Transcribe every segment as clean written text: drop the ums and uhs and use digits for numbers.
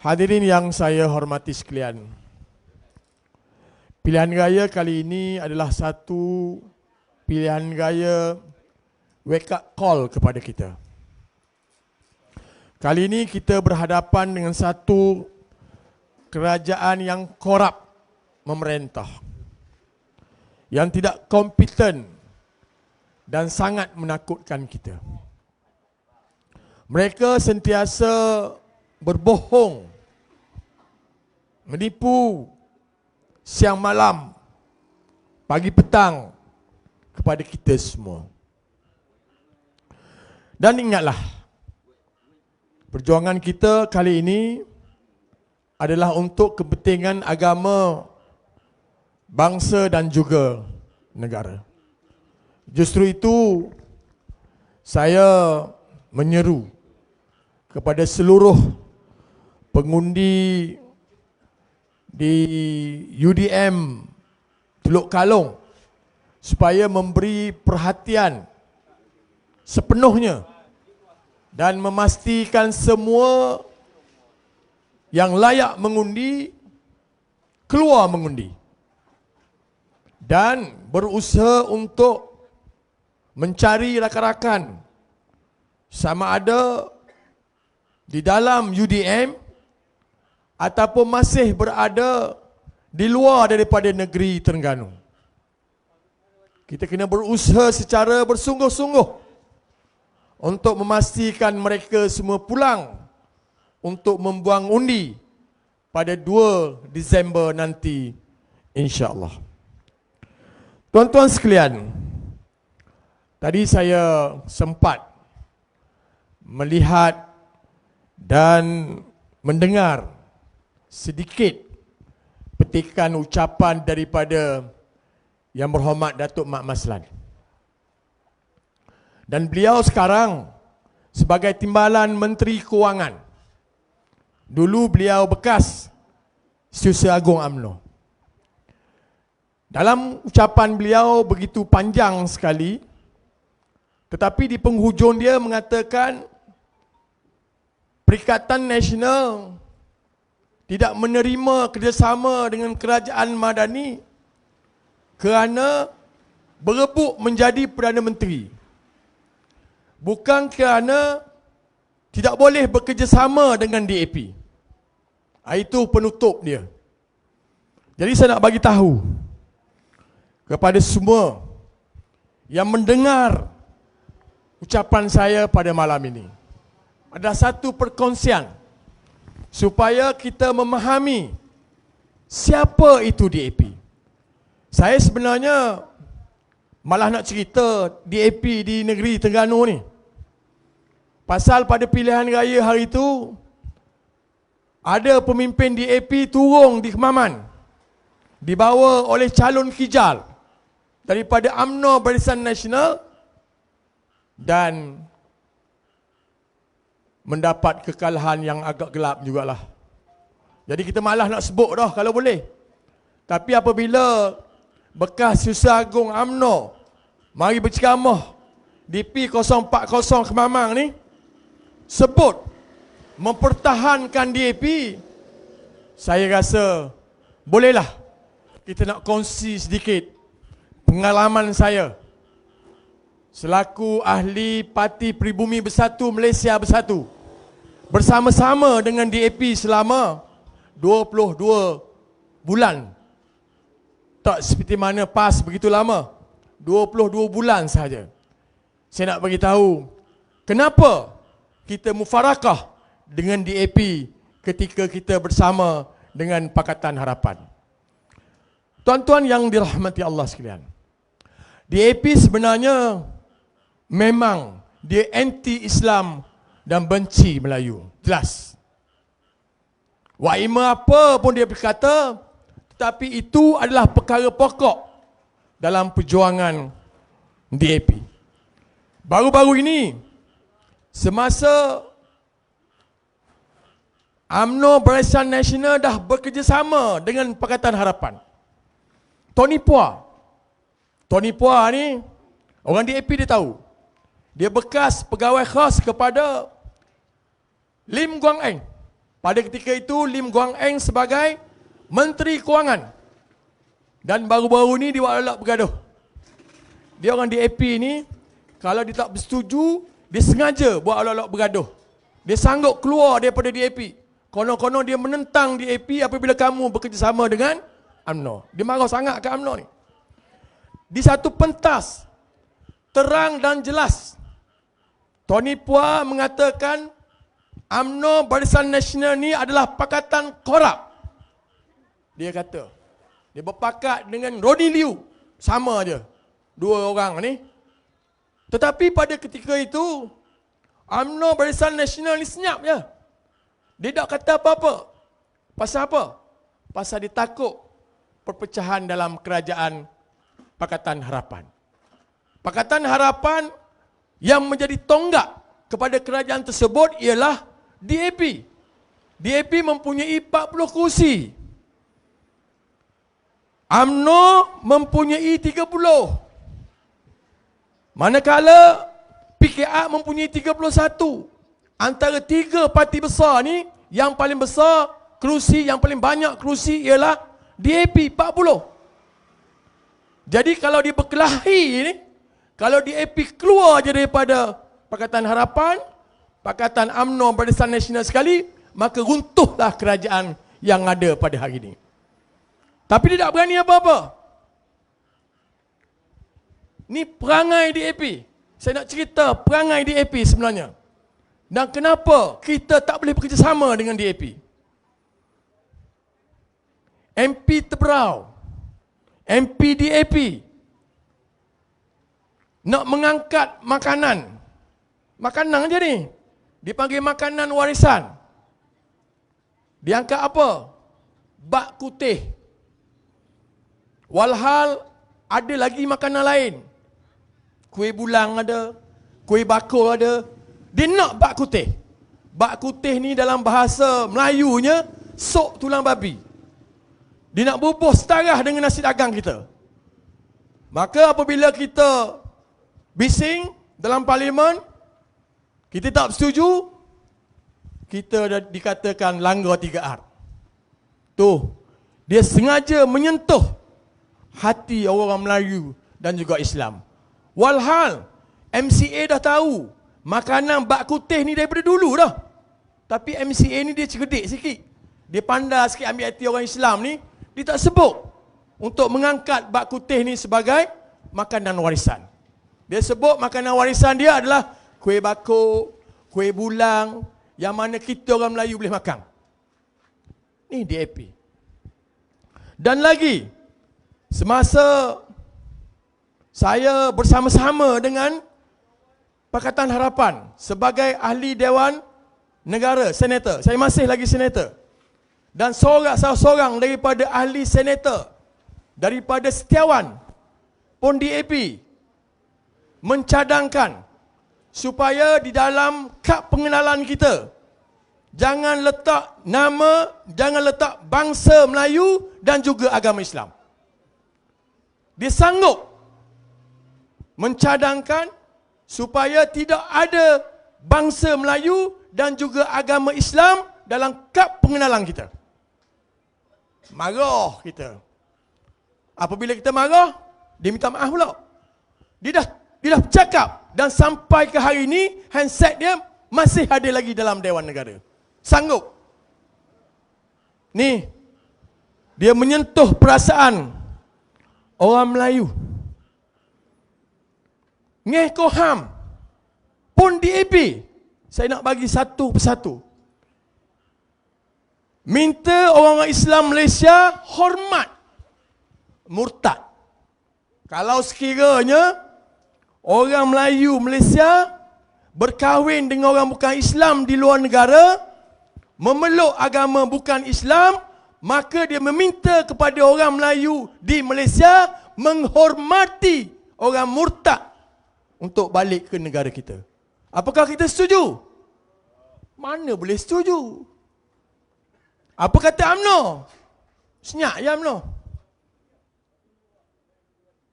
Hadirin yang saya hormati sekalian, pilihan raya kali ini adalah satu pilihan raya wake up call kepada kita. Kali ini kita berhadapan dengan satu kerajaan yang korup memerintah, yang tidak kompeten dan sangat menakutkan kita. Mereka sentiasa berbohong, menipu siang malam, pagi petang kepada kita semua. Dan ingatlah, perjuangan kita kali ini adalah untuk kepentingan agama, bangsa dan juga negara. Justru itu, saya menyeru kepada seluruh pengundi di UDM Teluk Kalong supaya memberi perhatian sepenuhnya dan memastikan semua yang layak mengundi keluar mengundi dan berusaha untuk mencari rakan-rakan sama ada di dalam UDM ataupun masih berada di luar daripada negeri Terengganu. Kita kena berusaha secara bersungguh-sungguh untuk memastikan mereka semua pulang untuk membuang undi pada 2 Disember nanti, insya-Allah. Tuan-tuan sekalian, tadi saya sempat melihat dan mendengar sedikit petikan ucapan daripada Yang Berhormat Datuk Mat Maslan. Dan beliau sekarang sebagai Timbalan Menteri Kewangan. Dulu beliau bekas Setiausaha Agung UMNO. Dalam ucapan beliau begitu panjang sekali, tetapi di penghujung dia mengatakan Perikatan Nasional tidak menerima kerjasama dengan Kerajaan Madani kerana berebut menjadi Perdana Menteri. Bukan kerana tidak boleh bekerjasama dengan DAP. Itu penutup dia. Jadi saya nak bagi tahu kepada semua yang mendengar ucapan saya pada malam ini, ada satu perkongsian supaya kita memahami siapa itu DAP. Saya sebenarnya malah nak cerita DAP di negeri Terengganu ni. Pasal pada pilihan raya hari itu ada pemimpin DAP turun di Kemaman dibawa oleh calon kijal daripada UMNO Barisan Nasional dan mendapat kekalahan yang agak gelap jugalah. Jadi kita malah nak sebut dah kalau boleh. Tapi apabila bekas Setiausaha Agung UMNO mari berceramah di P040 Kemamang ni sebut mempertahankan DAP, saya rasa bolehlah kita nak kongsi sedikit pengalaman saya selaku ahli Parti Pribumi Bersatu Malaysia Bersatu bersama-sama dengan DAP selama 22 bulan. Tak seperti mana PAS begitu lama, 22 bulan sahaja. Saya nak bagi tahu kenapa kita mufarakah dengan DAP ketika kita bersama dengan Pakatan Harapan. Tuan-tuan yang dirahmati Allah sekalian, DAP sebenarnya memang dia anti-Islam dan benci Melayu. Jelas. Waima apa pun dia berkata, tetapi itu adalah perkara pokok dalam perjuangan DAP. Baru-baru ini, semasa UMNO Barisan Nasional dah bekerjasama dengan Pakatan Harapan, Tony Phua ni, orang DAP dia tahu. Dia bekas pegawai khas kepada Lim Guang Eng. Pada ketika itu Lim Guang Eng sebagai Menteri Kewangan. Dan baru-baru ni dia buat alak bergaduh. Dia orang DAP ni, kalau dia tak bersetuju, dia sengaja buat alak-alak bergaduh. Dia sanggup keluar daripada DAP. Konon-konon dia menentang DAP apabila kamu bekerjasama dengan UMNO. Dia marah sangat ke UMNO ni. Di satu pentas, terang dan jelas, Tony Pua mengatakan UMNO Barisan Nasional ni adalah pakatan korup. Dia kata, dia berpakat dengan Ronnie Liu, sama je, dua orang ni. Tetapi pada ketika itu, UMNO Barisan Nasional ni senyap je. Dia tak kata apa-apa. Pasal apa? Pasal dia takut perpecahan dalam kerajaan Pakatan Harapan. Pakatan Harapan yang menjadi tonggak kepada kerajaan tersebut ialah DAP. DAP mempunyai 40 kursi. UMNO mempunyai 30. Manakala PKR mempunyai 31. Antara tiga parti besar ni, yang paling besar kerusi, yang paling banyak kerusi ialah DAP 40. Jadi kalau dia berkelahi ni, kalau DAP keluar je daripada Pakatan Harapan, Pakatan UMNO Barisan Nasional sekali, maka runtuhlah kerajaan yang ada pada hari ini. Tapi dia tak berani apa-apa. Ni perangai DAP. Saya nak cerita perangai DAP sebenarnya. Dan kenapa kita tak boleh bekerjasama dengan DAP. MP Tebrau, MP DAP nak mengangkat makanan je ni, dipanggil makanan warisan. Diangkat apa? Bak kutih. Walhal ada lagi makanan lain. Kuih bulang ada, kuih bakul ada. Dia nak bak kutih. Bak kutih ni dalam bahasa Melayunya sok tulang babi. Dia nak bubuh setarah dengan nasi dagang kita. Maka apabila kita bising dalam parlimen, kita tak bersetuju, kita dah dikatakan langgar 3R. Tu, dia sengaja menyentuh hati orang Melayu dan juga Islam. Walhal MCA dah tahu makanan bak kutih ni daripada dulu dah. Tapi MCA ni dia cerdik sikit. Dia pandai sikit ambil hati orang Islam ni. Dia tak sebut untuk mengangkat bak kutih ni sebagai makanan warisan. Dia sebut makanan warisan dia adalah kuih bakul, kuih bulang, yang mana kita orang Melayu boleh makan. Ni DAP. Dan lagi, semasa saya bersama-sama dengan Pakatan Harapan sebagai ahli Dewan Negara, Senator. Saya masih lagi Senator. Dan salah seorang daripada ahli Senator, daripada setiawan pun DAP, mencadangkan supaya di dalam kad pengenalan kita jangan letak nama, jangan letak bangsa Melayu dan juga agama Islam. Dia sanggup mencadangkan supaya tidak ada bangsa Melayu dan juga agama Islam dalam kad pengenalan kita. Marah kita. Apabila kita marah, dia minta maaf pula. Dia dah bercakap dan sampai ke hari ini handset dia masih ada lagi dalam Dewan Negara. Sanggup. Ni, dia menyentuh perasaan orang Melayu. Ngeh Koham pun DAP. Saya nak bagi satu persatu. Minta orang Islam Malaysia hormat murtad. Kalau sekiranya orang Melayu Malaysia berkahwin dengan orang bukan Islam di luar negara, memeluk agama bukan Islam, maka dia meminta kepada orang Melayu di Malaysia menghormati orang murtad untuk balik ke negara kita. Apakah kita setuju? Mana boleh setuju? Apa kata UMNO? Senyap ya UMNO.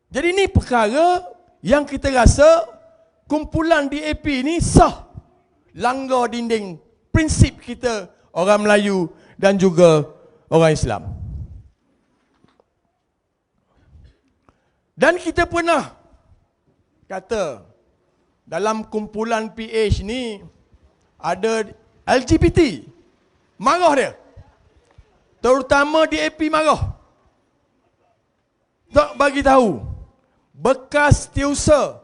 Jadi ni perkara yang kita rasa kumpulan DAP ni sah. Langgar dinding prinsip kita orang Melayu dan juga orang Islam. Dan kita pernah kata dalam kumpulan PH ni ada LGBT. Marah dia. Terutama DAP marah. Tak bagi tahu bekas setiausaha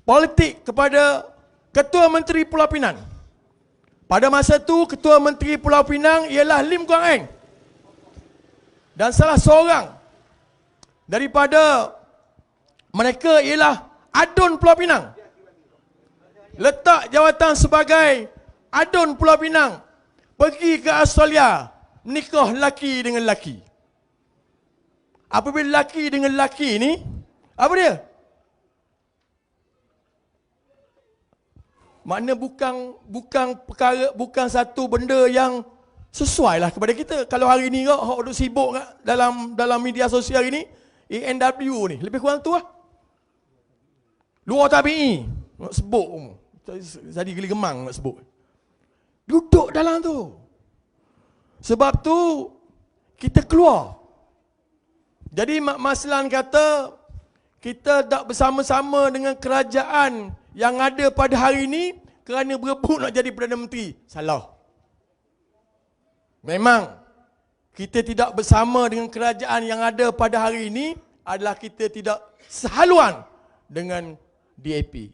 politik kepada Ketua Menteri Pulau Pinang. Pada masa itu Ketua Menteri Pulau Pinang ialah Lim Guang Eng. Dan salah seorang daripada mereka ialah Adun Pulau Pinang. Letak jawatan sebagai Adun Pulau Pinang. Pergi ke Australia, menikah lelaki dengan lelaki. Apabila lelaki dengan lelaki ni, apa dia? Makna bukan satu benda yang sesuai lah kepada kita. Kalau hari ni kau duduk sibuk dalam media sosial ini, ANW ni, lebih kurang tu lah. Luar tabi'i, nak sebut. Jadi geli gemang nak sebut. Duduk dalam tu. Sebab tu, kita keluar. Jadi Mak Maslan kata, kita tak bersama-sama dengan kerajaan yang ada pada hari ini kerana berebut nak jadi Perdana Menteri. Salah. Memang, kita tidak bersama dengan kerajaan yang ada pada hari ini adalah kita tidak sehaluan dengan DAP.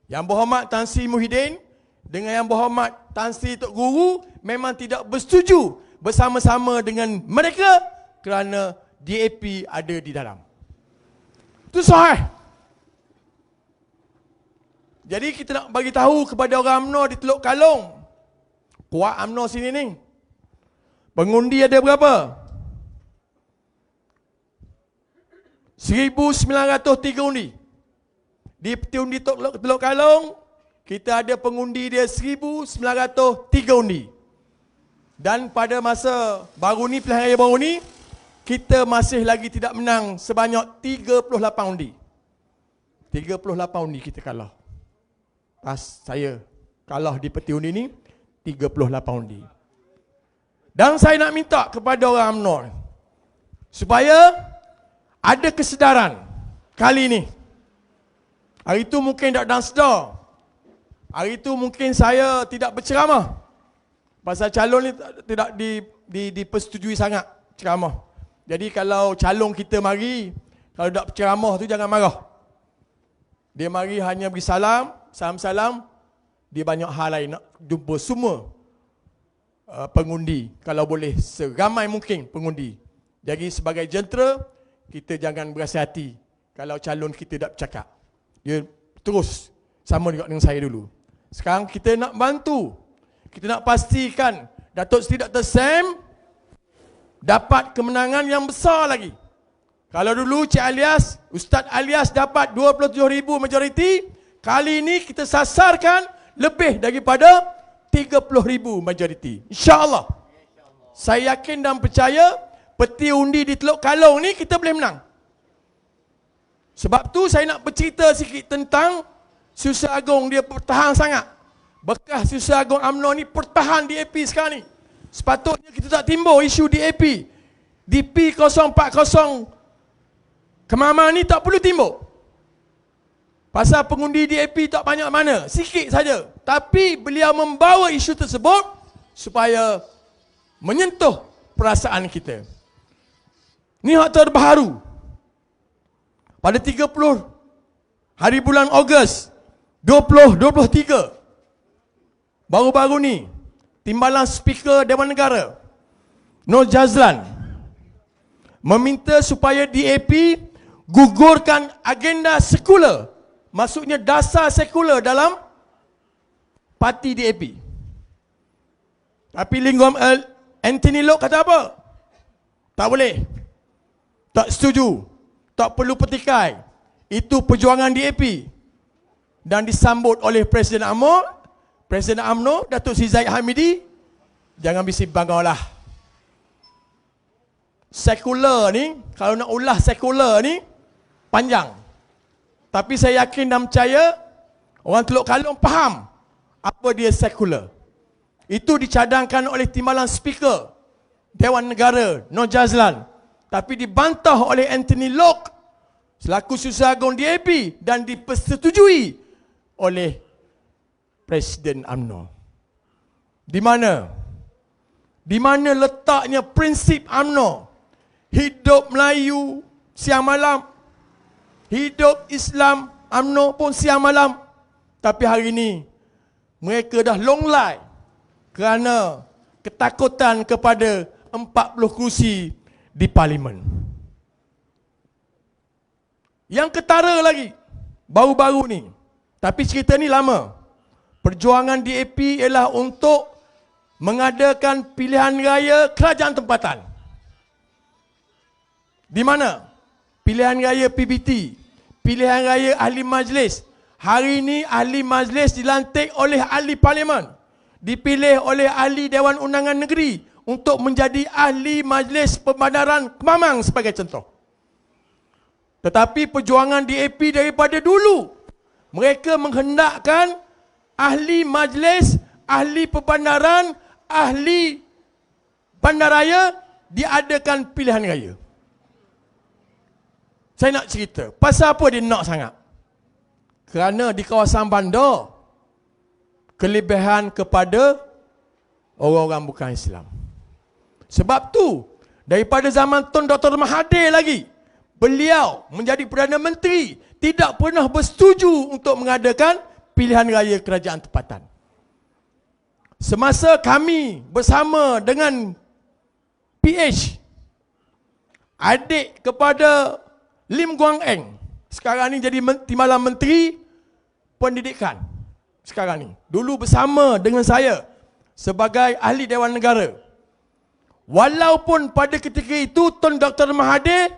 Yang berhormat Tan Sri Muhyiddin dengan Yang berhormat Tan Sri Tok Guru memang tidak bersetuju bersama-sama dengan mereka kerana DAP ada di dalam. Itu sahih. Jadi kita nak bagi tahu kepada orang UMNO di Teluk Kalong. Kuat UMNO sini ni. Pengundi ada berapa? 1,903 undi. Di peti undi Teluk Kalong, kita ada pengundi dia 1,903 undi. Dan pada masa baru ni, pilihan raya baru ni, kita masih lagi tidak menang sebanyak 38 undi. 38 undi kita kalah. Pas saya kalah di peti undi ni, 38 undi. Dan saya nak minta kepada orang UMNO supaya ada kesedaran kali ini. Hari itu mungkin tak dan sedar. Hari itu mungkin saya tidak berceramah. Pasal calon ni tidak dipersetujui sangat ceramah. Jadi kalau calon kita mari, kalau tak berceramah tu jangan marah. Dia mari hanya beri salam, salam-salam. Dia banyak hal lain nak jumpa semua pengundi. Kalau boleh seramai mungkin pengundi. Jadi sebagai jentera, kita jangan berasa hati kalau calon kita tak bercakap. Dia terus sama juga dengan saya dulu. Sekarang kita nak bantu. Kita nak pastikan Datuk Seri Dr. Sam dapat kemenangan yang besar lagi. Kalau dulu Cik Alias, Ustaz Alias dapat 27,000 majoriti, kali ini kita sasarkan lebih daripada 30,000 majoriti. InsyaAllah. Saya yakin dan percaya peti undi di Teluk Kalong ni kita boleh menang. Sebab tu saya nak bercerita sikit tentang Setiausaha Agung, dia pertahan sangat. Bekas Setiausaha Agung UMNO ni pertahan DAP sekarang ni. Sepatutnya kita tak timbul isu DAP. DP 040 Kemama ni tak perlu timbul. Pasal pengundi DAP tak banyak mana, sikit saja. Tapi beliau membawa isu tersebut supaya menyentuh perasaan kita. Ni hak terbaru. Pada 30 hari bulan Ogos 2023, baru-baru ni, Timbalan Speaker Dewan Negara Nur Jazlan meminta supaya DAP gugurkan agenda sekular. Maksudnya dasar sekular dalam parti DAP. Tapi Anthony Loke kata apa? Tak boleh. Tak setuju. Tak perlu petikai. Itu perjuangan DAP. Dan disambut oleh Presiden UMNO, Datuk Seri Zahid Hamidi. Jangan bising bangau lah. Sekular ni, kalau nak ulah sekular ni, panjang. Tapi saya yakin dan percaya, orang Teluk Kalong faham apa dia sekular. Itu dicadangkan oleh Timbalan Speaker Dewan Negara Nur Jazlan, tapi dibantah oleh Anthony Locke selaku Susah Agung DAP dan dipersetujui oleh Presiden UMNO. Di mana? Di mana letaknya prinsip UMNO? Hidup Melayu siang malam, hidup Islam UMNO pun siang malam. Tapi hari ini mereka dah longlai kerana ketakutan kepada 40 kursi di Parlimen. Yang ketara lagi, baru-baru ni, tapi cerita ni lama. Perjuangan DAP ialah untuk mengadakan pilihan raya kerajaan tempatan. Di mana? Pilihan raya PBT, pilihan raya ahli majlis. Hari ini ahli majlis dilantik oleh ahli parlimen, dipilih oleh ahli Dewan Undangan Negeri untuk menjadi ahli majlis pembandaran Kemamang sebagai contoh. Tetapi perjuangan DAP daripada dulu, mereka menghendakkan ahli majlis, ahli pembandaran, ahli bandaraya diadakan pilihan raya. Saya nak cerita, pasal apa dia nak sangat? Kerana di kawasan bandar, kelebihan kepada orang-orang bukan Islam. Sebab tu, daripada zaman Tun Dr. Mahathir lagi, beliau menjadi Perdana Menteri tidak pernah bersetuju untuk mengadakan pilihan raya kerajaan tempatan. Semasa kami bersama dengan PH, adik kepada Lim Guang Eng, sekarang ni jadi Timbalan Menteri Pendidikan sekarang ni. Dulu bersama dengan saya sebagai ahli Dewan Negara. Walaupun pada ketika itu Tun Dr. Mahathir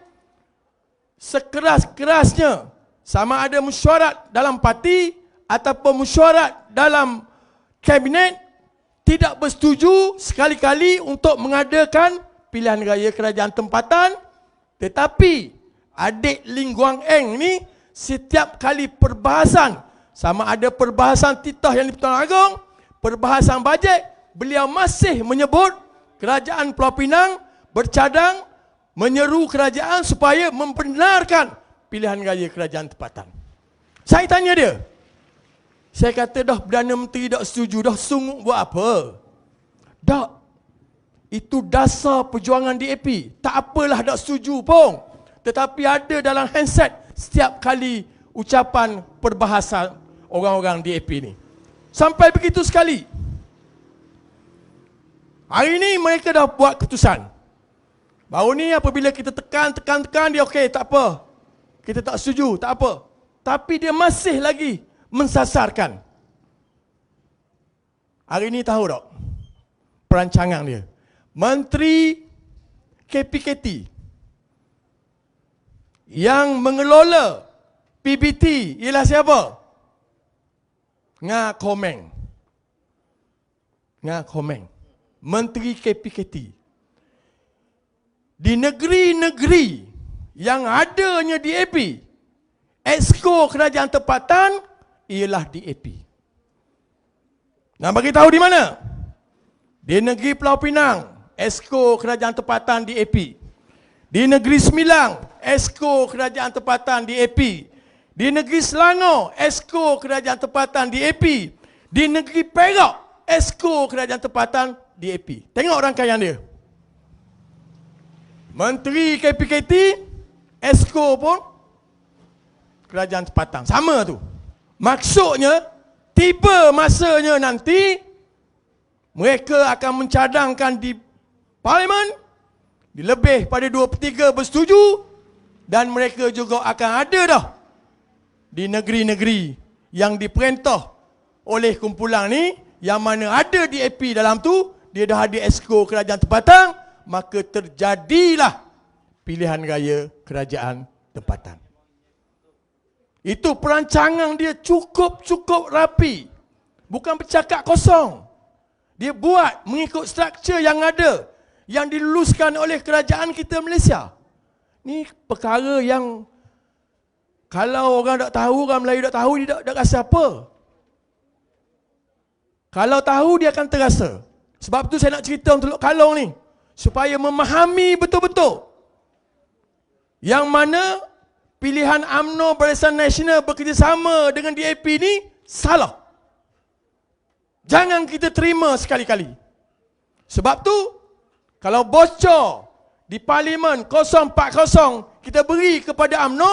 sekeras-kerasnya sama ada mesyuarat dalam parti ataupun mesyuarat dalam kabinet, tidak bersetuju sekali-kali untuk mengadakan pilihan raya kerajaan tempatan. Tetapi adik Lim Guang Eng ni setiap kali perbahasan, sama ada perbahasan titah yang di-Pertuan Agong, perbahasan bajet, beliau masih menyebut kerajaan Pulau Pinang bercadang menyeru kerajaan supaya membenarkan pilihan raya kerajaan tempatan. Saya tanya dia, saya kata dah Perdana Menteri dah setuju, dah sungguh buat apa? Dak, itu dasar perjuangan DAP. Tak apalah dak setuju pun. Tetapi ada dalam handset setiap kali ucapan perbahasan orang-orang DAP ni. Sampai begitu sekali. Hari ini mereka dah buat keputusan. Baru ni apabila kita tekan, dia okey, tak apa. Kita tak setuju, tak apa. Tapi dia masih lagi mensasarkan. Hari ini tahu tak perancangan dia? Menteri KPKT yang mengelola PBT ialah siapa? Nga Komeng. Menteri KPKT. Di negeri-negeri yang adanya DAP, Exco kerajaan tempatan ialah DAP. Nak bagi tahu di mana? Di negeri Pulau Pinang, Exco kerajaan tempatan DAP. Di negeri Semilang, Exco kerajaan tempatan DAP. Di negeri Selangor, Exco kerajaan tempatan DAP. Di negeri Perak, Exco kerajaan tempatan DAP. Tengok rangkaian dia. Menteri KPKT, Exco pun kerajaan tempatan. Sama tu. Maksudnya, tiba masanya nanti, mereka akan mencadangkan di Parlimen, di lebih pada 2/3 bersetuju, dan mereka juga akan ada dah di negeri-negeri yang diperintah oleh kumpulan ni, yang mana ada DAP dalam tu, dia dah ada Exco kerajaan tempatan, maka terjadilah pilihan raya kerajaan tempatan. Itu perancangan dia cukup rapi. Bukan bercakap kosong. Dia buat mengikut struktur yang ada, yang diluluskan oleh kerajaan kita Malaysia. Ni perkara yang kalau orang tak tahu, orang Melayu tak tahu, dia tak rasa apa. Kalau tahu dia akan terasa. Sebab tu saya nak cerita untuk Teluk Kalong ni. Supaya memahami betul-betul. Yang mana pilihan UMNO Barisan Nasional bekerjasama dengan DAP ni salah. Jangan kita terima sekali-kali. Sebab tu, kalau bocor di Parlimen 040 kita beri kepada UMNO,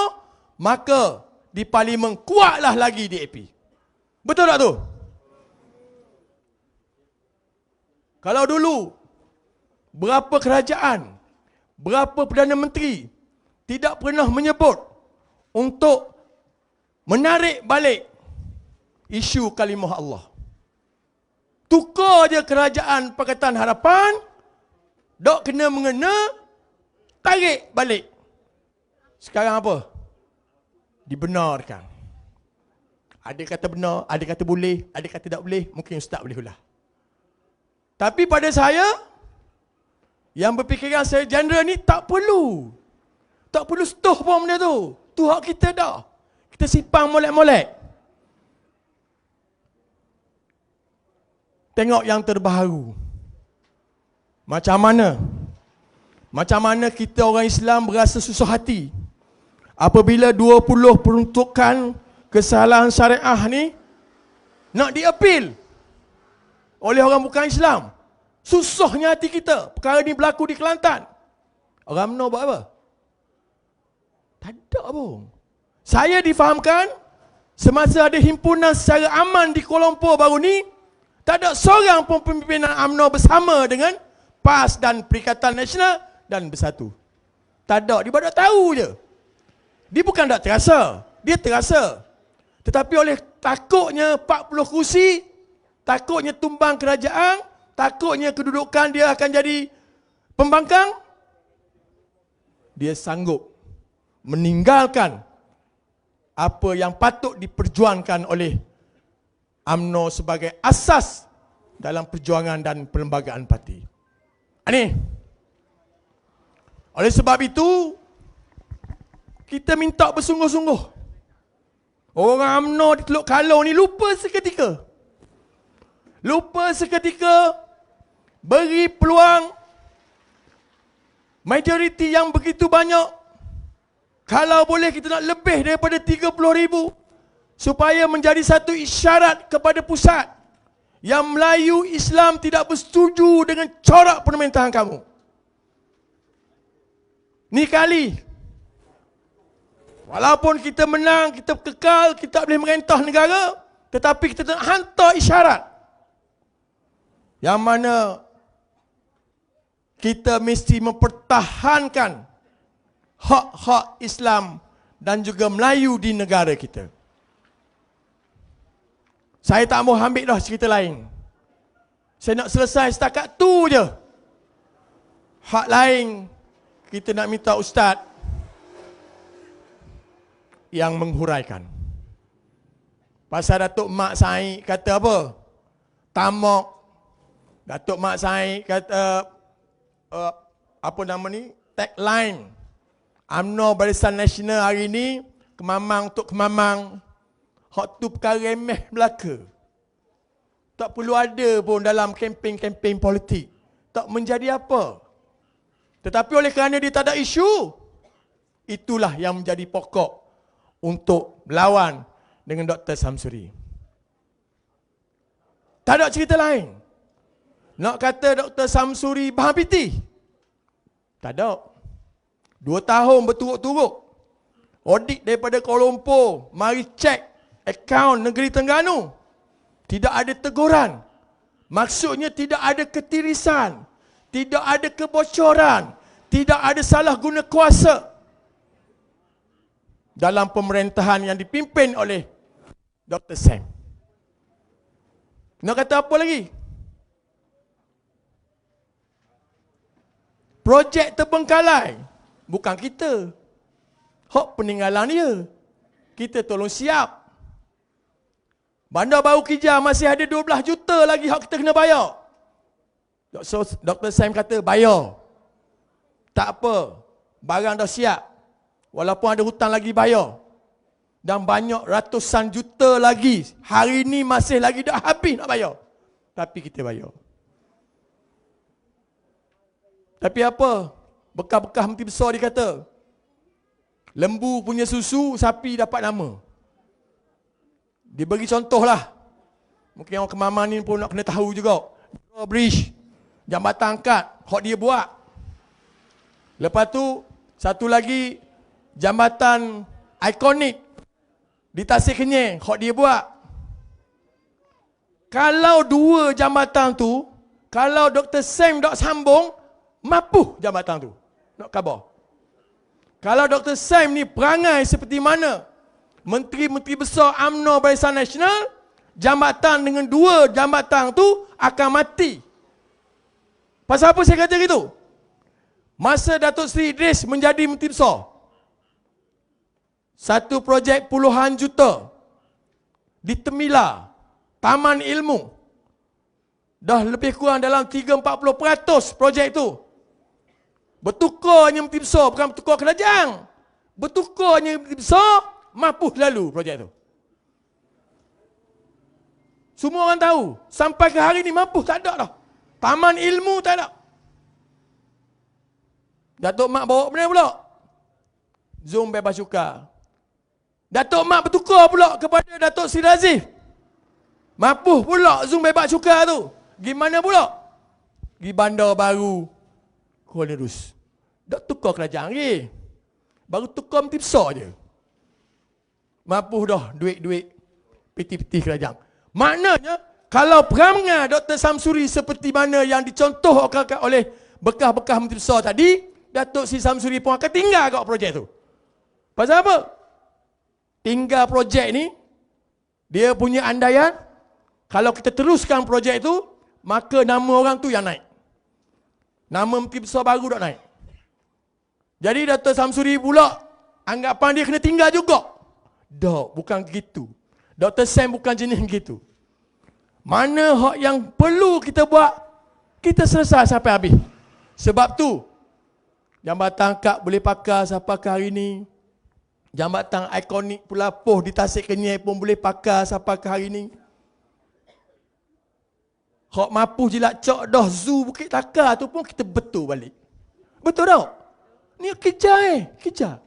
maka di Parlimen kuatlah lagi DAP. Betul tak tu? Kalau dulu, berapa kerajaan, berapa Perdana Menteri tidak pernah menyebut untuk menarik balik isu kalimah Allah. Tukar je kerajaan Pakatan Harapan, dok kena mengena, tarik balik. Sekarang apa? Dibenarkan. Ada kata benar, ada kata boleh, ada kata tak boleh, mungkin ustaz boleh ulah. Tapi pada saya, yang berfikiran saya general ni tak perlu. Tak perlu setuh pun benda tu. Tu hak kita dah. Kita simpang molek-molek. Tengok yang terbaru. Macam mana? Macam mana kita orang Islam berasa susah hati apabila 20 peruntukan kesalahan syariah ni nak diapil oleh orang bukan Islam. Susahnya hati kita. Perkara ni berlaku di Kelantan. Orang UMNO buat apa? Tak ada pun. Saya difahamkan semasa ada himpunan secara aman di Kuala Lumpur baru ni, tak ada seorang pun pimpinan UMNO bersama dengan PAS dan Perikatan Nasional dan Bersatu. Tak ada. Dia baru tahu je. Dia bukan tak terasa. Dia terasa. Tetapi oleh takutnya 40 kursi, takutnya tumbang kerajaan, takutnya kedudukan dia akan jadi pembangkang, dia sanggup meninggalkan apa yang patut diperjuangkan oleh UMNO sebagai asas dalam perjuangan dan perlembagaan parti. Ini. Oleh sebab itu, kita minta bersungguh-sungguh. Orang UMNO di Teluk Kalong ni lupa seketika. Lupa seketika beri peluang majoriti yang begitu banyak. Kalau boleh kita nak lebih daripada 30,000 supaya menjadi satu isyarat kepada pusat yang Melayu Islam tidak bersetuju dengan corak pemerintahan kamu. Ni kali. Walaupun kita menang, kita kekal, kita boleh merentah negara, tetapi kita nak hantar isyarat yang mana kita mesti mempertahankan hak-hak Islam dan juga Melayu di negara kita. Saya tak mau ambil dah cerita lain. Saya nak selesai setakat tu je. Hak lain kita nak minta ustaz yang menghuraikan. Pasal Datuk Mak Said kata apa? Tamak. Datuk Mak Said kata apa nama ni? Tagline UMNO Barisan Nasional hari ni, kemamang untuk kemamang. Hak tu perkara remeh belaka. Tak perlu ada pun dalam kempen-kempen politik. Tak menjadi apa. Tetapi oleh kerana dia tak ada isu, itulah yang menjadi pokok untuk melawan dengan Dr. Samsuri. Tak ada cerita lain. Nak kata Dr. Samsuri bahan piti? Tak ada. 2 tahun berturut-turut. Audit daripada Kuala Lumpur, mari cek akaun Negeri Terengganu. Tidak ada teguran. Maksudnya tidak ada ketirisan. Tidak ada kebocoran. Tidak ada salah guna kuasa dalam pemerintahan yang dipimpin oleh Dr. Sam. Nak kata apa lagi? Projek terbengkalai. Bukan kita. Hak peninggalan dia. Kita tolong siap. Bandar Baru Kija masih ada 12 juta lagi hak kita kena bayar. So, Dr. Sam kata bayar. Tak apa. Barang dah siap. Walaupun ada hutang lagi bayar. Dan banyak ratusan juta lagi. Hari ni masih lagi dah habis nak bayar. tapi kita bayar. Tapi apa? Bekas-bekas Menteri Besar dia kata, lembu punya susu, sapi dapat nama. Dia bagi contoh lah. Mungkin orang Kemaman ni pun nak kena tahu juga. Bridge, jambatan angkat, hak dia buat. Lepas tu, satu lagi, jambatan ikonik di Tasik Kenyir, hak dia buat. Kalau dua jambatan tu, kalau Dr. Sam tak sambung, mapuh jambatan tu. Nak khabar. Kalau Dr. Sam ni perangai seperti mana Menteri-Menteri besar UMNO Barisan Nasional, jambatan dengan dua jambatan tu akan mati. Pasal apa saya kata gitu? Masa Datuk Seri Idris menjadi Menteri Besar, satu projek puluhan juta di Temila, Taman Ilmu, dah lebih kurang dalam 3-40% projek itu bertukarnya Menteri Besar, bukan bertukar kerajaan. Bertukarnya Menteri Besar, mapuh lalu projek itu. Semua orang tahu, sampai ke hari ini mapuh tak ada dah. Taman Ilmu tak ada. Datuk Mak bawa mana pula? Zoom bebas cukai. Datuk Mak bertukar pula kepada Datuk Seri Razif. Mapuh pula Zoom bebas cukai tu. Gimana pula? Gi bandar baru Kuala Rus. Tak tukar kerajaan lagi. Baru tukar Menteri Besar je. Mapuh dah duit-duit peti-peti kerajaan. Maknanya, kalau perangai Dr. Samsuri seperti mana yang dicontohkan oleh bekas-bekas Menteri Besar tadi, Datuk Seri Samsuri pun akan tinggal kat projek tu. Pasal apa? Tinggal projek ni, dia punya andaian, kalau kita teruskan projek tu, maka nama orang tu yang naik. Nama Menteri Besar baru tak naik. Jadi Dr. Samsuri pula, anggapan dia kena tinggal juga. Tak, bukan gitu. Dr. Sam bukan jenis gitu. Mana hak yang perlu kita buat, kita selesai sampai habis. Sebab tu, jambatan angkat boleh pakai sampai ke hari ni. Jambatan ikonik Pulapoh di Tasik Kenyir pun boleh pakai sampai ke hari ni. Hak mapuh jilat cok dah zoo Bukit Takar tu pun kita betul balik. Betul tak? Ni kejar kejar.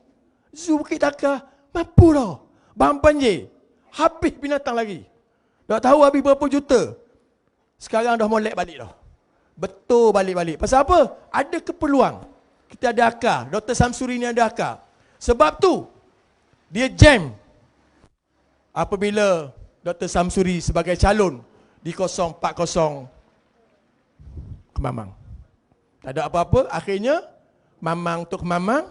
Zoo Bukit Takar mapuh dah. Bahan banjir. Habis binatang lagi. Tak tahu habis berapa juta. Sekarang dah molek balik dah. Betul balik-balik. Pasal apa? Ada keperluan. Kita ada akar. Dr. Samsuri ni ada akar. Sebab tu, dia jam apabila Dr. Samsuri sebagai calon di 040 Kemamang. Tak ada apa-apa. Akhirnya, Mamang untuk Kemamang,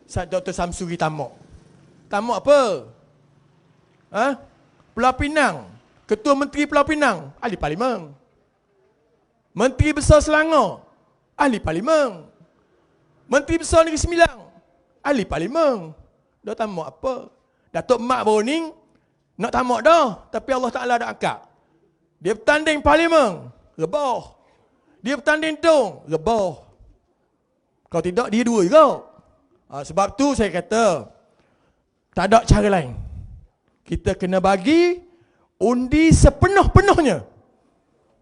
Dr. Samsuri tamak. Tamak apa? Pulau Pinang. Ketua Menteri Pulau Pinang, ahli parlimen. Menteri Besar Selangor, ahli parlimen. Menteri Besar Negeri Sembilan, ahli parlimen. Dah tamak apa? Datuk Mak baru ni nak tamak dah, tapi Allah Ta'ala dah angkat. Dia bertanding parlimen, rebah. Dia bertanding dong, rebah. Kalau tidak, dia dua juga. Sebab tu saya kata, tak ada cara lain. Kita kena bagi undi sepenuh-penuhnya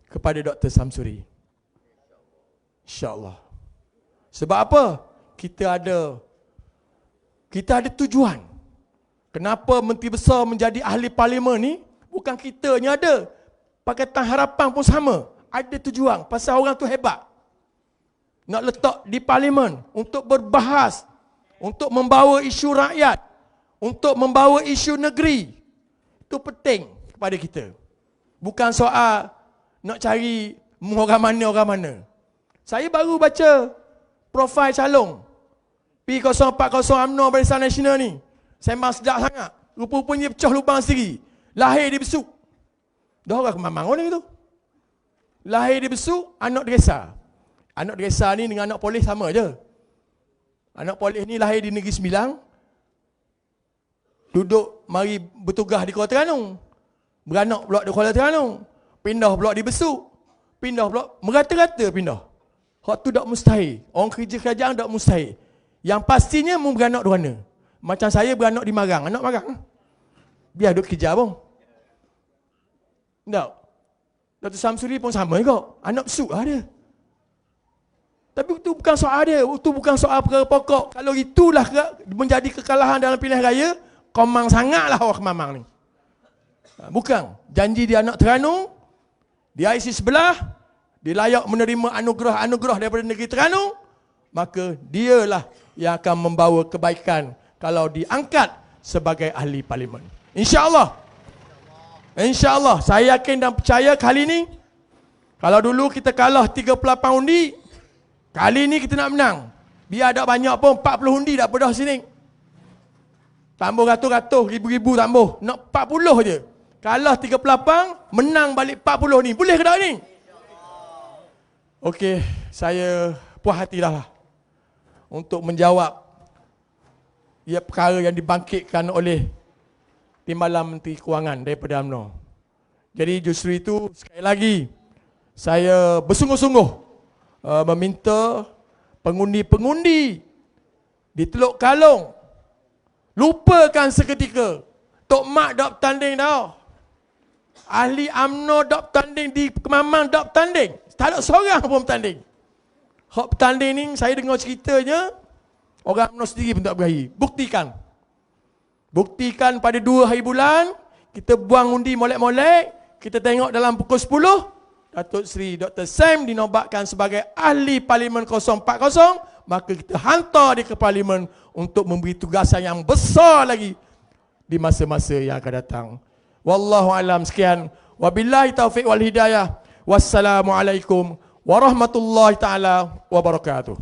kepada Dr. Samsuri. InsyaAllah. Sebab apa? Kita ada tujuan. Kenapa Menteri Besar menjadi ahli parlimen ni? Bukan kita ni ada. Pakatan Harapan pun sama. Ada tujuan. Pasal orang tu hebat. Nak letak di parlimen untuk berbahas. Untuk membawa isu rakyat. Untuk membawa isu negeri. Itu penting kepada kita. Bukan soal nak cari orang mana. Saya baru baca profil calon P040 UMNO Barisan Nasional ni. Sembang sedap sangat. Rupa-rupanya pecah lubang sendiri. Lahir di Besuk. Dah orang Kemamang orang itu. Lahir di Besuk, anak desa. Anak desa ni dengan anak polis sama je. Anak polis ni lahir di Negeri Sembilan. Duduk mari bertugas di Kuala Terengganu. Beranak pula di Kuala Terengganu. Pindah pula di Besuk. Pindah pula, merata-rata pindah. Hak tu tak mustahil. Orang kerja kerajaan tak mustahil. Yang pastinya mu beranak di mana. Macam saya beranak di Marang. Anak Marang. Biar duduk kerja pun. Tak. Dr. Samsuri pun sama juga. Anak besut lah dia. Tapi itu bukan soal dia. Itu bukan soal perkara pokok. Kalau itulah menjadi kekalahan dalam pilihan raya, komang sangatlah orang Kemamang ni. Bukan. Janji dia anak Terengganu, dia IC sebelah, dia layak menerima anugerah-anugerah daripada negeri Terengganu, maka dialah yang akan membawa kebaikan kalau diangkat sebagai ahli parlimen. InsyaAllah. InsyaAllah. Saya yakin dan percaya kali ni, kalau dulu kita kalah 38 undi, kali ni kita nak menang. Biar ada banyak pun 40 undi tak apa dah sini. Tambah ratus-ratus, ribu-ribu tambah. Nak 40 je. Kalah 38, menang balik 40 ni. Boleh ke tak ni? Okey, saya puas hati dah lah untuk menjawab perkara yang dibangkitkan oleh Timbalan Menteri Kewangan daripada UMNO. Jadi justru itu, sekali lagi, saya bersungguh-sungguh meminta pengundi-pengundi di Teluk Kalong lupakan seketika. Tok Mak tak bertanding dah. Ahli UMNO tak bertanding, di Kemamang tak bertanding. Tak ada seorang pun bertanding. Hak bertanding ni, saya dengar ceritanya, orang UMNO sendiri pun tak berakhir. Buktikan. Buktikan pada 2 hari bulan, kita buang undi molek-molek, kita tengok dalam pukul 10, Datuk Seri Dr. Sam dinobatkan sebagai ahli Parlimen 040, maka kita hantar dia ke Parlimen untuk memberi tugasan yang besar lagi di masa-masa yang akan datang. Wallahu alam, sekian. Wabillahi taufiq wal hidayah. Wassalamualaikum warahmatullahi taala wabarakatuh.